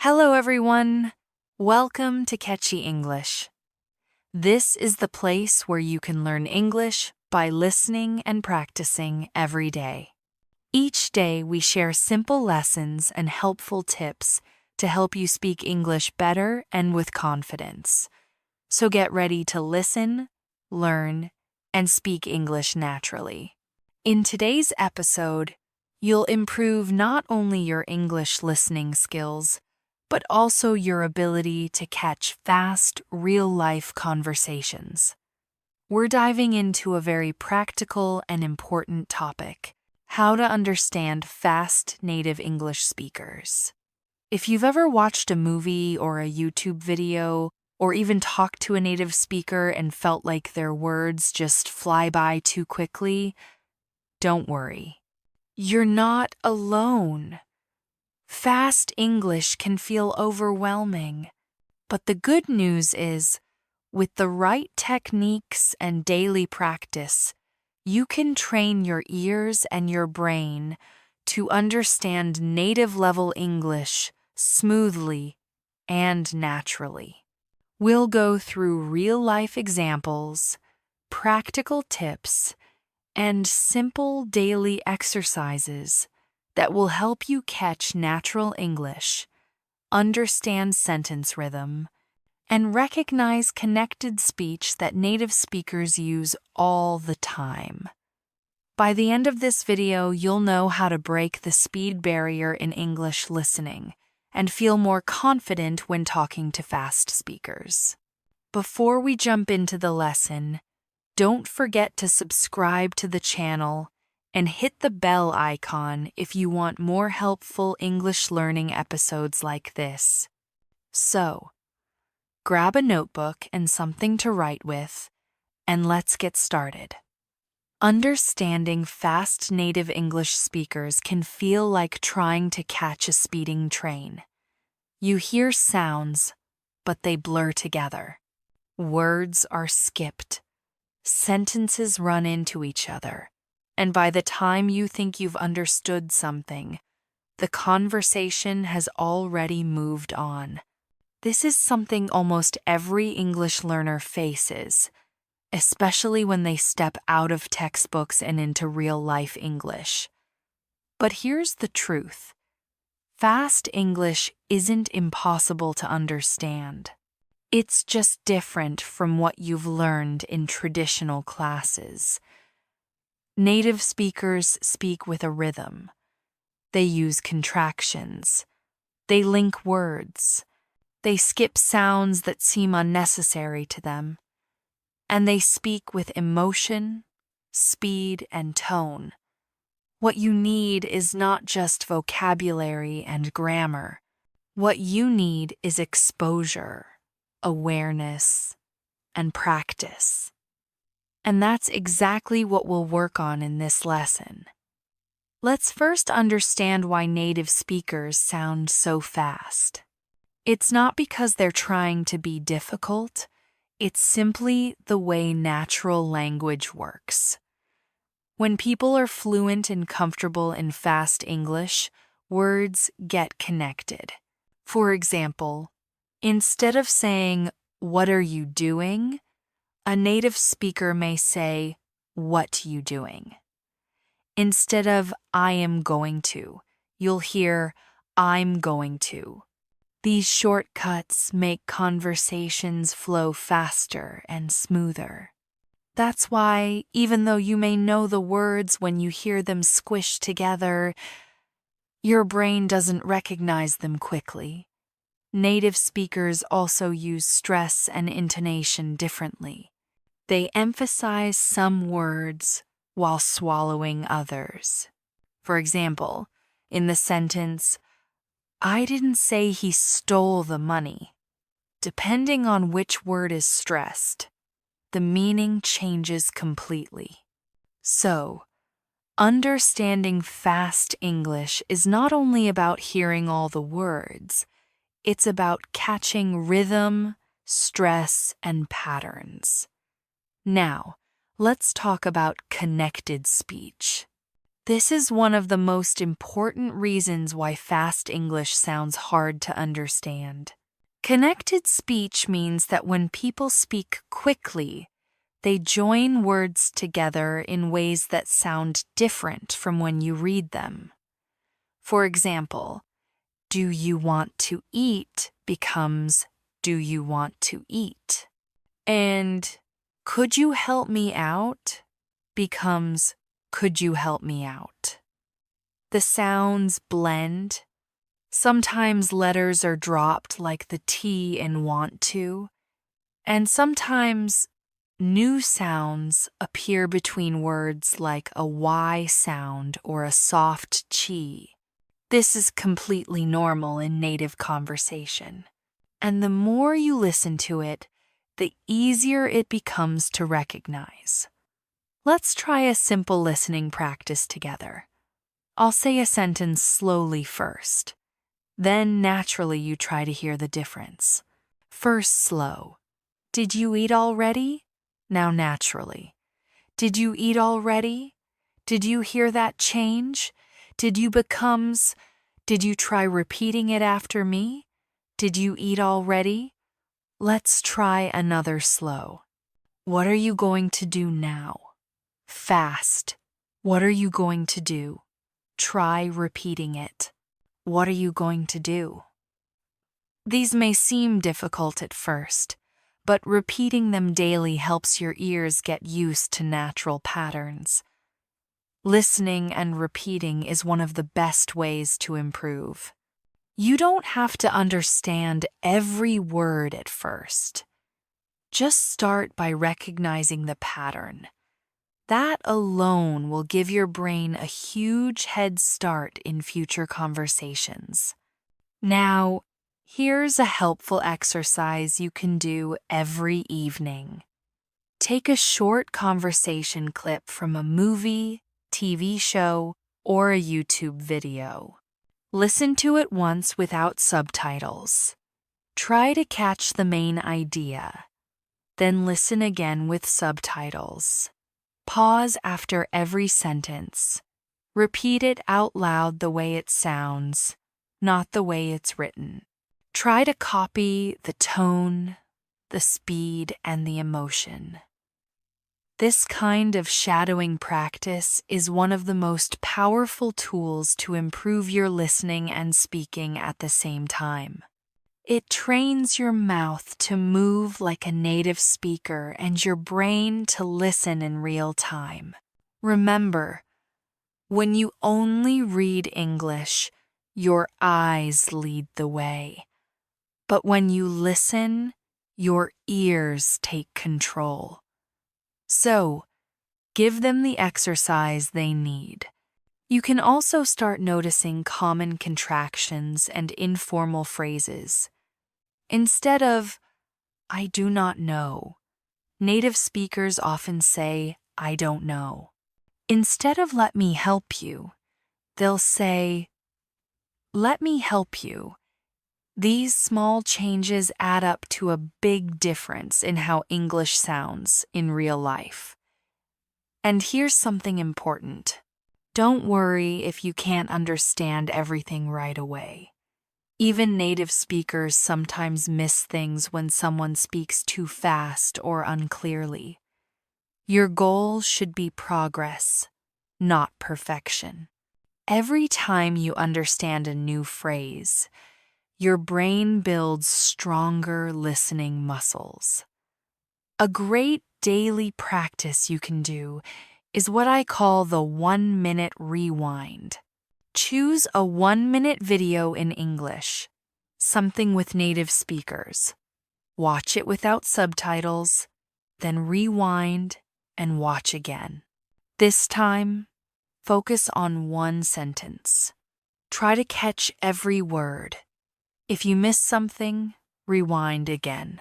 Hello, everyone. Welcome to Catchy English. This is the place where you can learn English by listening and practicing every day. Each day, we share simple lessons and helpful tips to help you speak English better and with confidence. So get ready to listen, learn, and speak English naturally. In today's episode, you'll improve not only your English listening skills, but also your ability to catch fast, real-life conversations. We're diving into a very practical and important topic: how to understand fast native English speakers. If you've ever watched a movie or a YouTube video, or even talked to a native speaker and felt like their words just fly by too quickly, don't worry. You're not alone. Fast English can feel overwhelming, but the good news is, with the right techniques and daily practice, you can train your ears and your brain to understand native-level English smoothly and naturally. We'll go through real-life examples, practical tips, and simple daily exercises that will help you catch natural English, understand sentence rhythm, and recognize connected speech that native speakers use all the time. By the end of this video, you'll know how to break the speed barrier in English listening and feel more confident when talking to fast speakers. Before we jump into the lesson, don't forget to subscribe to the channel and hit the bell icon if you want more helpful English learning episodes like this. So, grab a notebook and something to write with, and let's get started. Understanding fast native English speakers can feel like trying to catch a speeding train. You hear sounds, but they blur together. Words are skipped. Sentences run into each other. And by the time you think you've understood something, the conversation has already moved on. This is something almost every English learner faces, especially when they step out of textbooks and into real-life English. But here's the truth. Fast English isn't impossible to understand. It's just different from what you've learned in traditional classes. Native speakers speak with a rhythm. They use contractions. They link words. They skip sounds that seem unnecessary to them. And they speak with emotion, speed, and tone. What you need is not just vocabulary and grammar. What you need is exposure, awareness, and practice. And that's exactly what we'll work on in this lesson. Let's first understand why native speakers sound so fast. It's not because they're trying to be difficult, it's simply the way natural language works. When people are fluent and comfortable in fast English, words get connected. For example, instead of saying, "What are you doing?" a native speaker may say, "What you doing?" Instead of "I am going to," you'll hear "I'm going to." These shortcuts make conversations flow faster and smoother. That's why, even though you may know the words when you hear them squished together, your brain doesn't recognize them quickly. Native speakers also use stress and intonation differently. They emphasize some words while swallowing others. For example, in the sentence, "I didn't say he stole the money." Depending on which word is stressed, the meaning changes completely. So, understanding fast English is not only about hearing all the words, it's about catching rhythm, stress, and patterns. Now, let's talk about connected speech. This is one of the most important reasons why fast English sounds hard to understand. Connected speech means that when people speak quickly, they join words together in ways that sound different from when you read them. For example, do you want to eat becomes do you want to eat? And could you help me out becomes could you help me out? The sounds blend. Sometimes letters are dropped like the T in want to, and sometimes new sounds appear between words like a Y sound or a soft chi. This is completely normal in native conversation. And the more you listen to it, the easier it becomes to recognize. Let's try a simple listening practice together. I'll say a sentence slowly first. Then naturally you try to hear the difference. First slow. Did you eat already? Now naturally. Did you eat already? Did you hear that change? Did you try repeating it after me? Did you eat already? Let's try another slow. What are you going to do now? Fast. What are you going to do? Try repeating it. What are you going to do? These may seem difficult at first, but repeating them daily helps your ears get used to natural patterns. Listening and repeating is one of the best ways to improve. You don't have to understand every word at first. Just start by recognizing the pattern. That alone will give your brain a huge head start in future conversations. Now, here's a helpful exercise you can do every evening. Take a short conversation clip from a movie, TV show, or a YouTube video. Listen to it once without subtitles. Try to catch the main idea. Then listen again with subtitles. Pause after every sentence. Repeat it out loud the way it sounds, not the way it's written. Try to copy the tone, the speed, and the emotion. This kind of shadowing practice is one of the most powerful tools to improve your listening and speaking at the same time. It trains your mouth to move like a native speaker and your brain to listen in real time. Remember, when you only read English, your eyes lead the way. But when you listen, your ears take control. So, give them the exercise they need. You can also start noticing common contractions and informal phrases. Instead of, I do not know, native speakers often say, I don't know. Instead of let me help you, they'll say, let me help you. These small changes add up to a big difference in how English sounds in real life. And here's something important. Don't worry if you can't understand everything right away. Even native speakers sometimes miss things when someone speaks too fast or unclearly. Your goal should be progress, not perfection. Every time you understand a new phrase, your brain builds stronger listening muscles. A great daily practice you can do is what I call the 1-minute rewind. Choose a 1-minute video in English, something with native speakers. Watch it without subtitles, then rewind and watch again. This time, focus on one sentence. Try to catch every word. If you miss something, rewind again.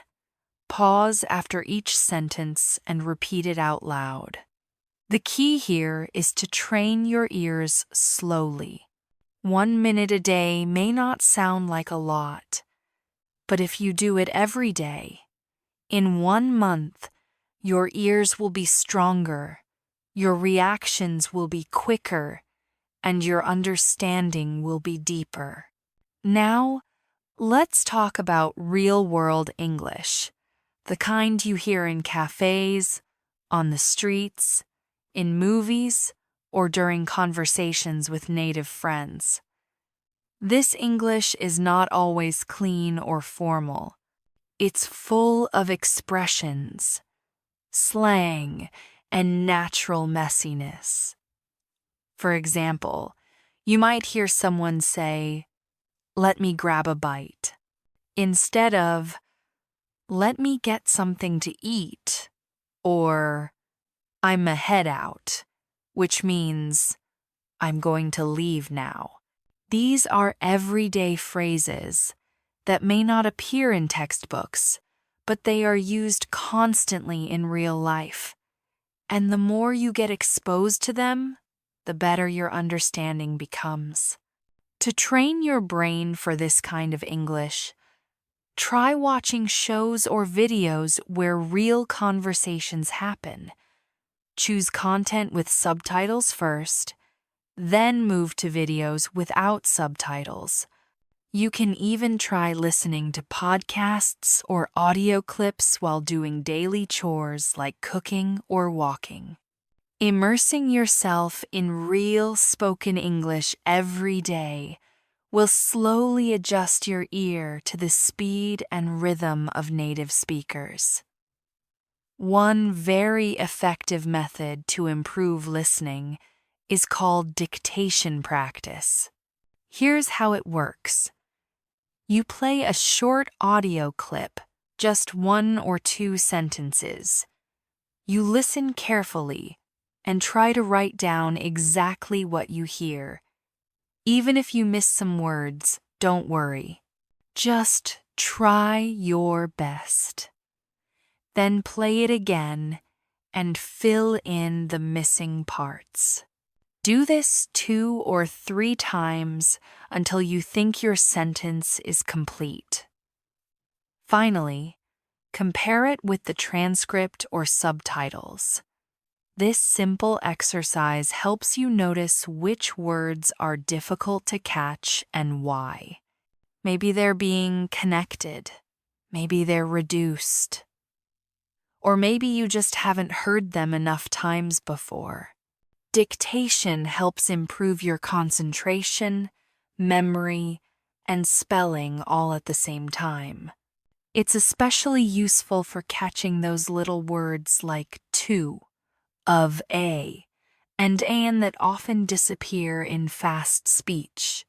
Pause after each sentence and repeat it out loud. The key here is to train your ears slowly. 1 minute a day may not sound like a lot, but if you do it every day, in 1 month, your ears will be stronger, your reactions will be quicker, and your understanding will be deeper. Now, let's talk about real-world English, the kind you hear in cafes, on the streets, in movies, or during conversations with native friends. This English is not always clean or formal. It's full of expressions, slang, and natural messiness. For example, you might hear someone say, "Let me grab a bite," instead of, "Let me get something to eat," or "I'm a head out," which means, "I'm going to leave now." These are everyday phrases that may not appear in textbooks, but they are used constantly in real life. And the more you get exposed to them, the better your understanding becomes. To train your brain for this kind of English, try watching shows or videos where real conversations happen. Choose content with subtitles first, then move to videos without subtitles. You can even try listening to podcasts or audio clips while doing daily chores like cooking or walking. Immersing yourself in real spoken English every day will slowly adjust your ear to the speed and rhythm of native speakers. One very effective method to improve listening is called dictation practice. Here's how it works. You play a short audio clip, just 1 or 2 sentences. You listen carefully and try to write down exactly what you hear. Even if you miss some words, don't worry. Just try your best. Then play it again and fill in the missing parts. Do this 2 or 3 times until you think your sentence is complete. Finally, compare it with the transcript or subtitles. This simple exercise helps you notice which words are difficult to catch and why. Maybe they're being connected. Maybe they're reduced. Or maybe you just haven't heard them enough times before. Dictation helps improve your concentration, memory, and spelling all at the same time. It's especially useful for catching those little words like to, of a, and an that often disappear in fast speech.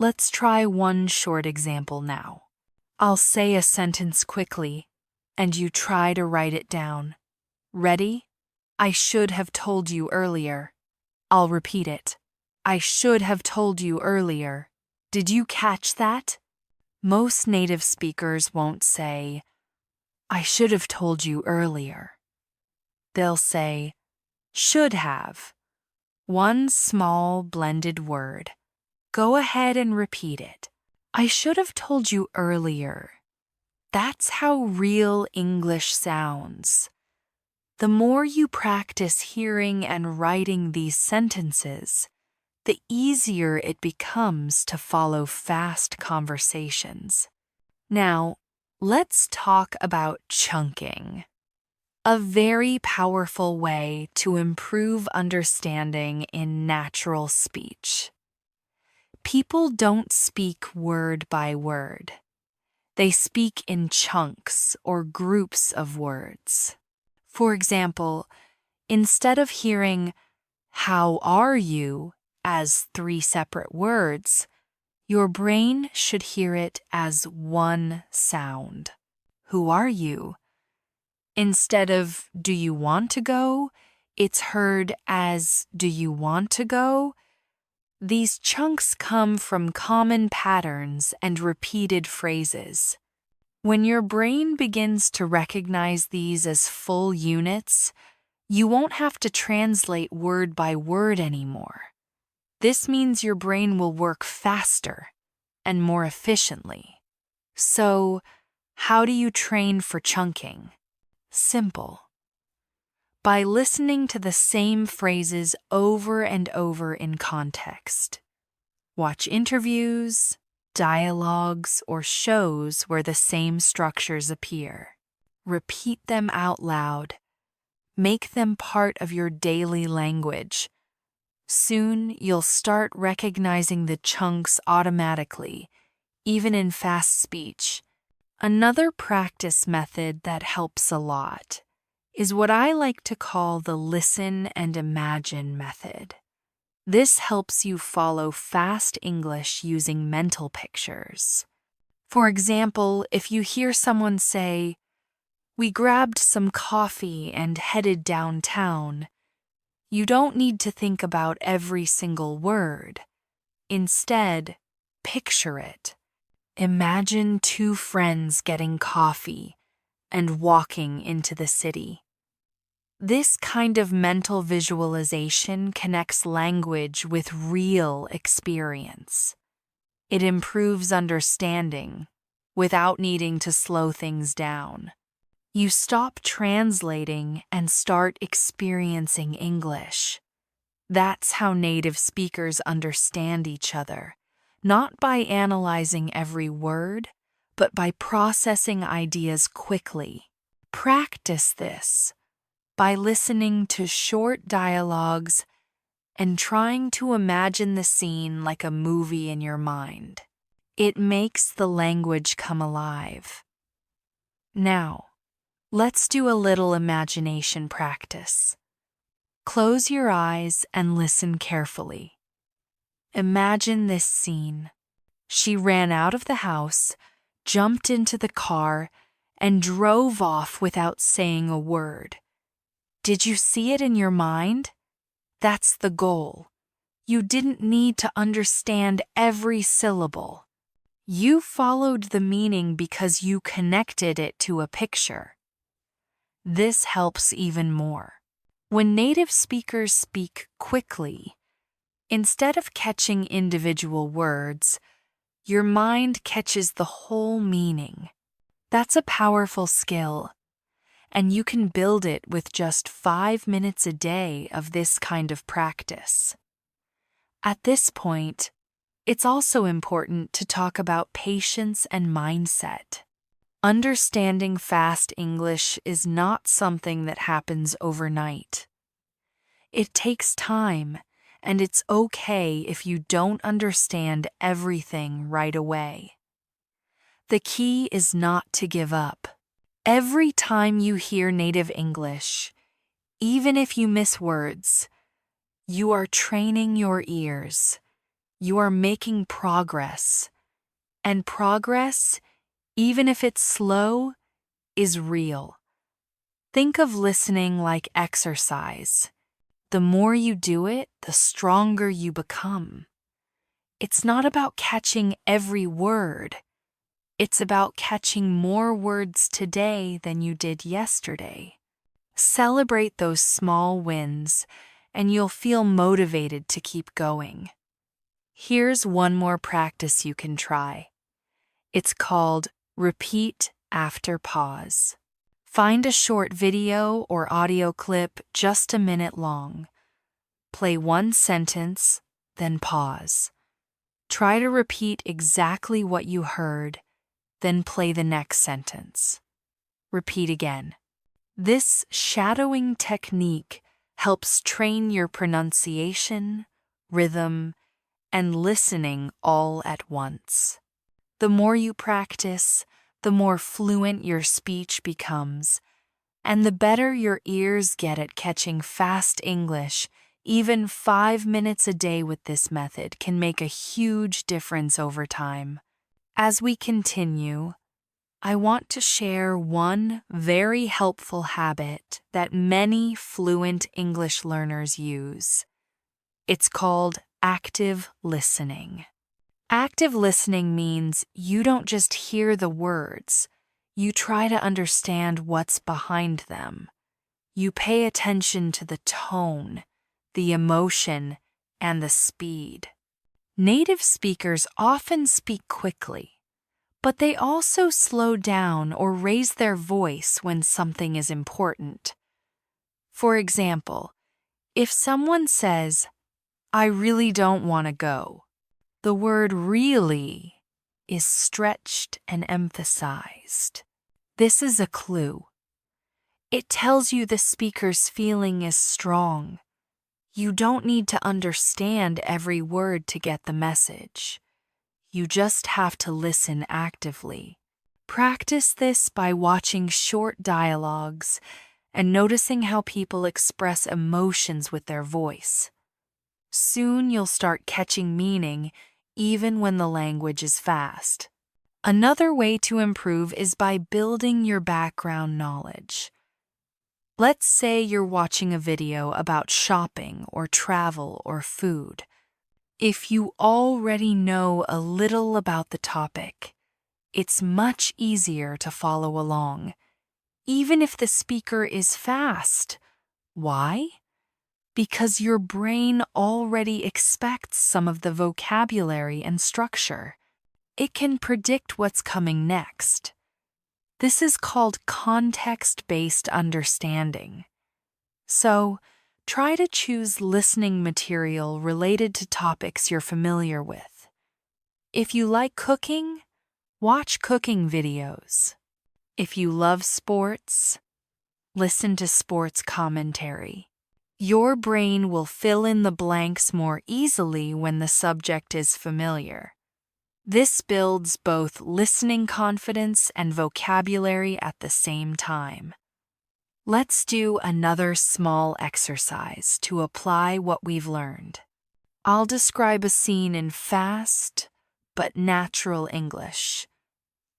Let's try one short example now. I'll say a sentence quickly, and you try to write it down. Ready? I should have told you earlier. I'll repeat it. I should have told you earlier. Did you catch that? Most native speakers won't say, I should have told you earlier. They'll say, should have. One small blended word. Go ahead and repeat it. I should have told you earlier. That's how real English sounds. The more you practice hearing and writing these sentences, the easier it becomes to follow fast conversations. Now, let's talk about chunking. A very powerful way to improve understanding in natural speech. People don't speak word by word. They speak in chunks or groups of words. For example, instead of hearing, how are you, as 3 separate words, your brain should hear it as one sound. Who are you? Instead of, do you want to go, it's heard as, do you want to go? These chunks come from common patterns and repeated phrases. When your brain begins to recognize these as full units, you won't have to translate word by word anymore. This means your brain will work faster and more efficiently. So, how do you train for chunking? Simple. by listening to the same phrases over and over in context. Watch interviews, dialogues, or shows where the same structures appear. Repeat them out loud. Make them part of your daily language. Soon, you'll start recognizing the chunks automatically, even in fast speech. Another practice method that helps a lot is what I like to call the listen and imagine method. This helps you follow fast English using mental pictures. For example, if you hear someone say, "We grabbed some coffee and headed downtown," you don't need to think about every single word. Instead, picture it. Imagine two friends getting coffee and walking into the city. This kind of mental visualization connects language with real experience. It improves understanding without needing to slow things down. You stop translating and start experiencing English. That's how native speakers understand each other, not by analyzing every word, but by processing ideas quickly. Practice this by listening to short dialogues and trying to imagine the scene like a movie in your mind. It makes the language come alive. Now, let's do a little imagination practice. Close your eyes and listen carefully. Imagine this scene. She ran out of the house, jumped into the car, and drove off without saying a word. Did you see it in your mind? That's the goal. You didn't need to understand every syllable. You followed the meaning because you connected it to a picture. This helps even more. When native speakers speak quickly, instead of catching individual words, your mind catches the whole meaning. That's a powerful skill, and you can build it with just 5 minutes a day of this kind of practice. At this point, it's also important to talk about patience and mindset. Understanding fast English is not something that happens overnight. It takes time, and it's okay if you don't understand everything right away. The key is not to give up. Every time you hear native English, even if you miss words, you are training your ears. You are making progress. And progress, even if it's slow, is real. Think of listening like exercise. The more you do it, the stronger you become. It's not about catching every word. It's about catching more words today than you did yesterday. Celebrate those small wins, and you'll feel motivated to keep going. Here's one more practice you can try. It's called repeat after pause. Find a short video or audio clip just a minute long. Play one sentence, then pause. Try to repeat exactly what you heard, then play the next sentence. Repeat again. This shadowing technique helps train your pronunciation, rhythm, and listening all at once. The more you practice, the more fluent your speech becomes, and the better your ears get at catching fast English. Even 5 minutes a day with this method can make a huge difference over time. As we continue, I want to share one very helpful habit that many fluent English learners use. It's called active listening. Active listening means you don't just hear the words, you try to understand what's behind them. You pay attention to the tone, the emotion, and the speed. Native speakers often speak quickly, but they also slow down or raise their voice when something is important. For example, if someone says, "I really don't want to go," the word really is stretched and emphasized. This is a clue. It tells you the speaker's feeling is strong. You don't need to understand every word to get the message. You just have to listen actively. Practice this by watching short dialogues and noticing how people express emotions with their voice. Soon you'll start catching meaning even when the language is fast. Another way to improve is by building your background knowledge. Let's say you're watching a video about shopping or travel or food. If you already know a little about the topic, it's much easier to follow along, even if the speaker is fast. Why? Because your brain already expects some of the vocabulary and structure. It can predict what's coming next. This is called context-based understanding. So, try to choose listening material related to topics you're familiar with. If you like cooking, watch cooking videos. If you love sports, listen to sports commentary. Your brain will fill in the blanks more easily when the subject is familiar. This builds both listening confidence and vocabulary at the same time. Let's do another small exercise to apply what we've learned. I'll describe a scene in fast but natural English.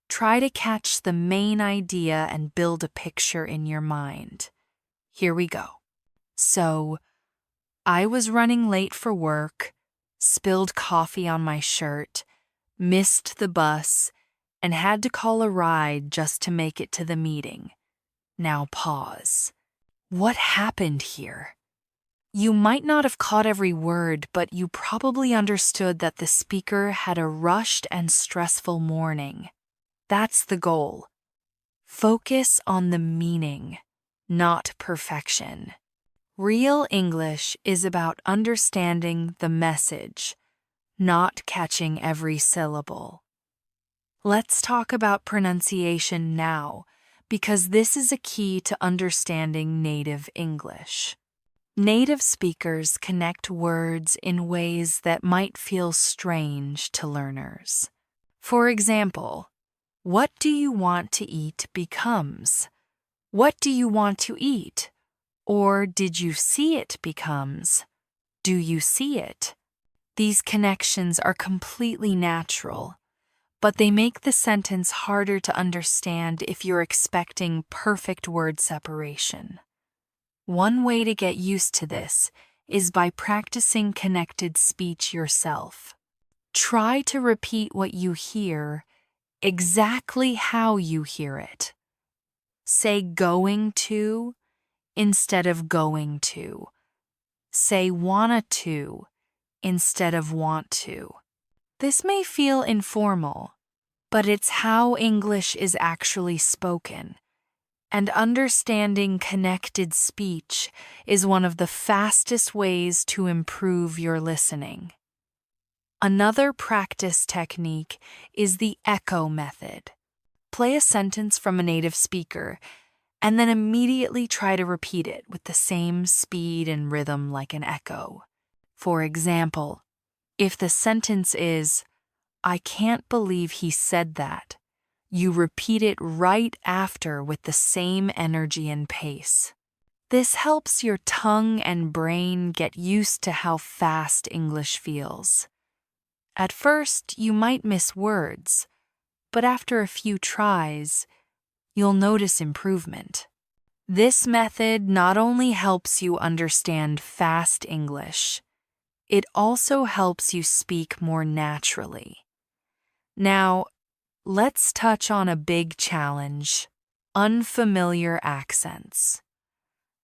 Try to catch the main idea and build a picture in your mind. Here we go. So, I was running late for work, spilled coffee on my shirt, missed the bus, and had to call a ride just to make it to the meeting. Now pause. What happened here? You might not have caught every word, but you probably understood that the speaker had a rushed and stressful morning. That's the goal. Focus on the meaning, not perfection. Real English is about understanding the message, not catching every syllable. Let's talk about pronunciation now, because this is a key to understanding native English. Native speakers connect words in ways that might feel strange to learners. For example, what do you want to eat becomes, what do you want to eat? Or did you see it becomes, do you see it? These connections are completely natural, but they make the sentence harder to understand if you're expecting perfect word separation. One way to get used to this is by practicing connected speech yourself. Try to repeat what you hear exactly how you hear it. Say going to instead of going to. Say wanna to instead of want to. This may feel informal, but it's how English is actually spoken. And understanding connected speech is one of the fastest ways to improve your listening. Another practice technique is the echo method. Play a sentence from a native speaker and then immediately try to repeat it with the same speed and rhythm like an echo. For example, if the sentence is, "I can't believe he said that," you repeat it right after with the same energy and pace. This helps your tongue and brain get used to how fast English feels. At first, you might miss words, but after a few tries, you'll notice improvement. This method not only helps you understand fast English, it also helps you speak more naturally. Now, let's touch on a big challenge: unfamiliar accents.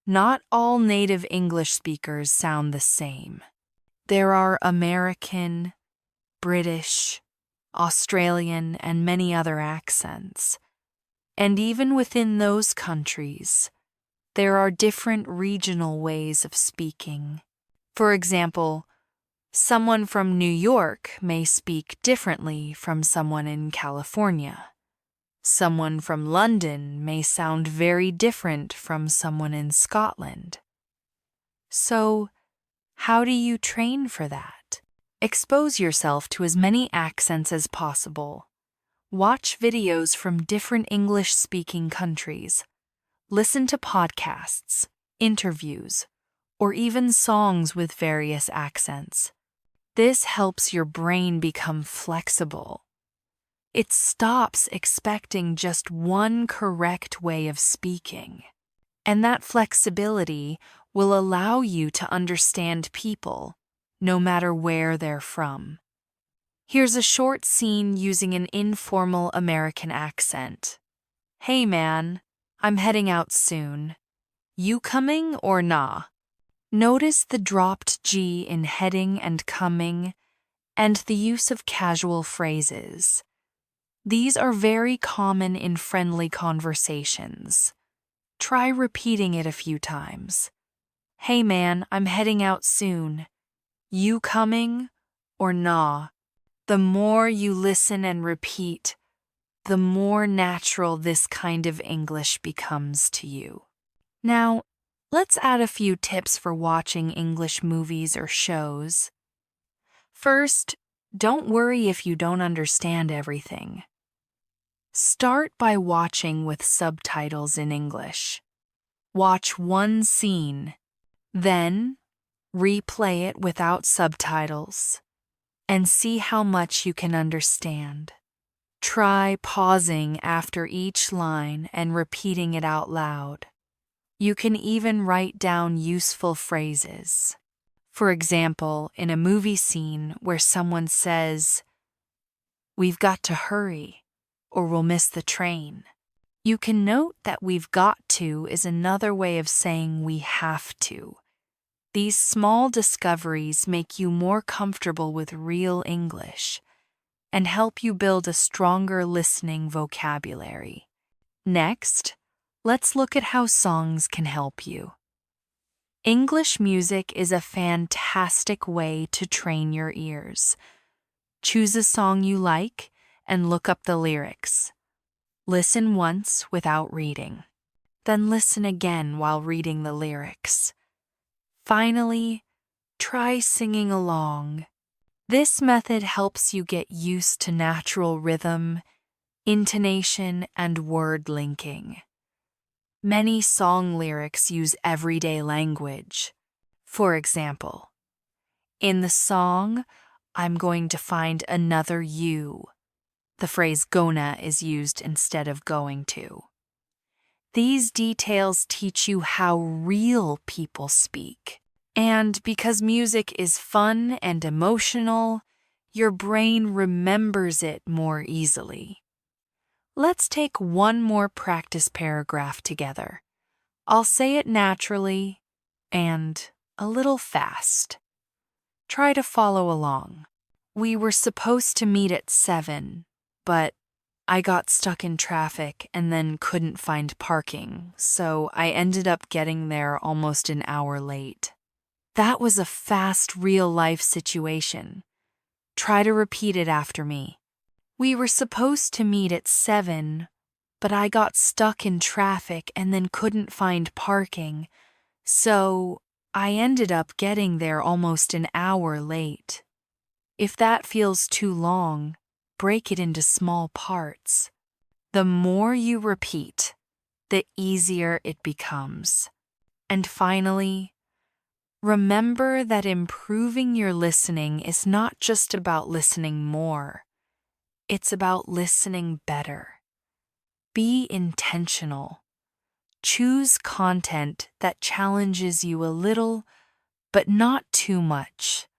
Not all native English speakers sound the same. There are American, British, Australian, and many other accents. And even within those countries, there are different regional ways of speaking. For example, someone from New York may speak differently from someone in California. Someone from London may sound very different from someone in Scotland. So, how do you train for that? Expose yourself to as many accents as possible. Watch videos from different English-speaking countries. Listen to podcasts, interviews, or even songs with various accents. This helps your brain become flexible. It stops expecting just one correct way of speaking. And that flexibility will allow you to understand people, no matter where they're from. Here's a short scene using an informal American accent. "Hey man, I'm heading out soon. You coming or nah?" Notice the dropped G in heading and coming, and the use of casual phrases. These are very common in friendly conversations. Try repeating it a few times. "Hey man, I'm heading out soon. You coming or nah?" The more you listen and repeat, the more natural this kind of English becomes to you. Now, let's add a few tips for watching English movies or shows. First, don't worry if you don't understand everything. Start by watching with subtitles in English. Watch one scene, then replay it without subtitles, and see how much you can understand. Try pausing after each line and repeating it out loud. You can even write down useful phrases. For example, in a movie scene where someone says, "We've got to hurry, or we'll miss the train," you can note that "we've got to" is another way of saying "we have to." These small discoveries make you more comfortable with real English and help you build a stronger listening vocabulary. Next, let's look at how songs can help you. English music is a fantastic way to train your ears. Choose a song you like and look up the lyrics. Listen once without reading. Then listen again while reading the lyrics. Finally, try singing along. This method helps you get used to natural rhythm, intonation, and word linking. Many song lyrics use everyday language. For example, in the song, "I'm going to find another you," the phrase "gonna" is used instead of "going to." These details teach you how real people speak. And because music is fun and emotional, your brain remembers it more easily. Let's take one more practice paragraph together. I'll say it naturally and a little fast. Try to follow along. "We were supposed to meet at 7, but I got stuck in traffic and then couldn't find parking, so I ended up getting there almost an hour late." That was a fast, real-life situation. Try to repeat it after me. "We were supposed to meet at 7, but I got stuck in traffic and then couldn't find parking, so I ended up getting there almost an hour late." If that feels too long, break it into small parts. The more you repeat, the easier it becomes. And finally, remember that improving your listening is not just about listening more. It's about listening better. Be intentional. Choose content that challenges you a little, but not too much.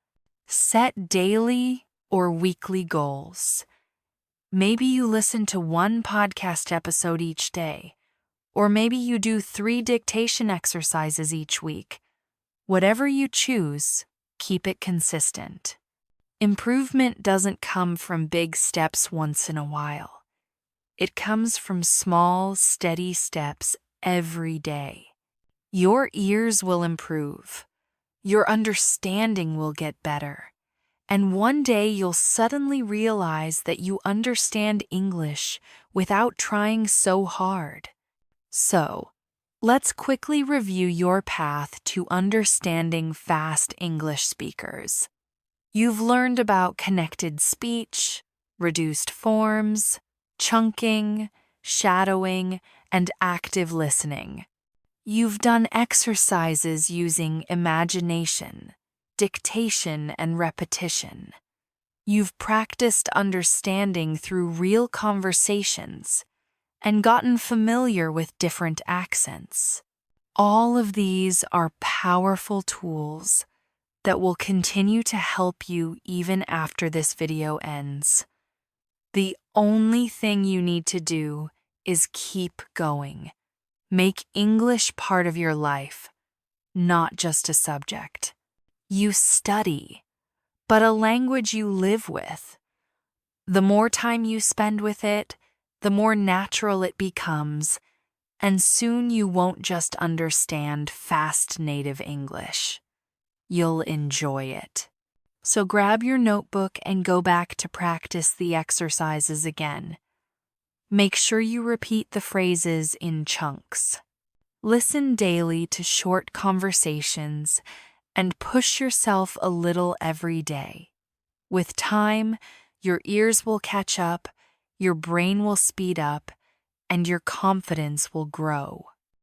Set daily or weekly goals. Maybe you listen to one podcast episode each day, or maybe you do 3 dictation exercises each week. Whatever you choose, keep it consistent. Improvement doesn't come from big steps once in a while. It comes from small, steady steps every day. Your ears will improve. Your understanding will get better. And one day you'll suddenly realize that you understand English without trying so hard. So, let's quickly review your path to understanding fast English speakers. You've learned about connected speech, reduced forms, chunking, shadowing, and active listening. You've done exercises using imagination, dictation, and repetition. You've practiced understanding through real conversations and gotten familiar with different accents. All of these are powerful tools that will continue to help you even after this video ends. The only thing you need to do is keep going. Make English part of your life, not just a subject. You study, but a language you live with. The more time you spend with it, the more natural it becomes, and soon you won't just understand fast native English. You'll enjoy it. So grab your notebook and go back to practice the exercises again. Make sure you repeat the phrases in chunks. Listen daily to short conversations and push yourself a little every day. With time, your ears will catch up, your brain will speed up, and your confidence will grow.